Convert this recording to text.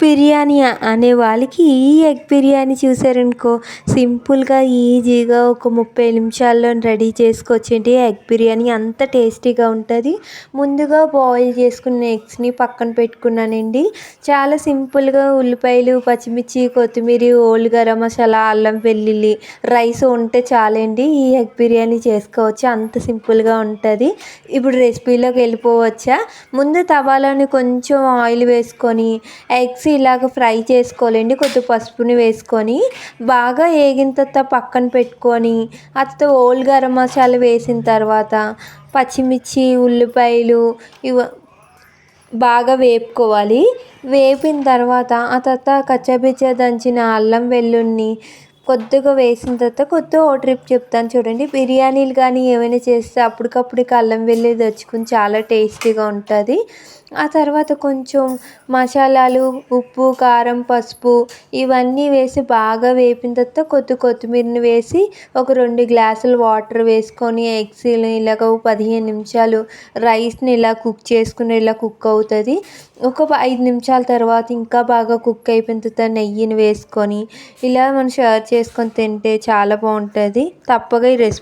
బిర్యానీ అనే వాళ్ళకి ఈ ఎగ్ బిర్యానీ చూసారనుకో సింపుల్గా ఈజీగా ఒక 30 నిమిషాల్లో రెడీ చేసుకోవచ్చండి. ఎగ్ బిర్యానీ అంత టేస్టీగా ఉంటుంది. ముందుగా బాయిల్ చేసుకున్న ఎగ్స్ని పక్కన పెట్టుకున్నానండి. చాలా సింపుల్గా ఉల్లిపాయలు, పచ్చిమిర్చి, కొత్తిమీర, ఓల్డ్ గరం మసాలా, అల్లం వెల్లుల్లి, రైస్ ఉంటే చాలండి ఈ ఎగ్ బిర్యానీ చేసుకోవచ్చు. అంత సింపుల్గా ఉంటుంది. ఇప్పుడు రెసిపీలోకి వెళ్ళిపోవచ్చా? ముందు తవాలోని కొంచెం ఆయిల్ వేసుకొని ఎగ్స్ ఇలాగ ఫ్రై చేసుకోవాలండి. కొద్దిగా పసుపుని వేసుకొని బాగా వేగిన తర్వాత పక్కన పెట్టుకొని ఆ తర్వాత ఓల్డ్ గరం మసాలా వేసిన తర్వాత పచ్చిమిర్చి, ఉల్లిపాయలు బాగా వేపుకోవాలి. వేపిన తర్వాత ఆ తర్వాత కచ్చాపిచ్చా దంచిన అల్లం వెల్లుల్లిని కొద్దిగా వేసిన తర్వాత కొద్దిగా ఓ ట్రిప్ చెప్తాను చూడండి. బిర్యానీలు కానీ ఏమైనా చేస్తే అప్పటికప్పుడు అల్లం వెల్లుల్లి తెచ్చుకుని చాలా టేస్టీగా ఉంటుంది. ఆ తర్వాత కొంచెం మసాలాలు, ఉప్పు, కారం, పసుపు ఇవన్నీ వేసి బాగా వేపిన తర్వాత కొత్తిమీరని వేసి ఒక 2 గ్లాసులు వాటర్ వేసుకొని ఎగ్స్ని ఇలాగ 15 నిమిషాలు రైస్ని ఇలా కుక్ చేసుకుని ఇలా కుక్ అవుతుంది. ఒక 5 నిమిషాల తర్వాత ఇంకా బాగా కుక్ అయిపోయిన తర్వాత నెయ్యిని వేసుకొని ఇలా మనం సర్వ్ చేసుకొని తింటే చాలా బాగుంటుంది. తప్పగా ఈ రెసిపీ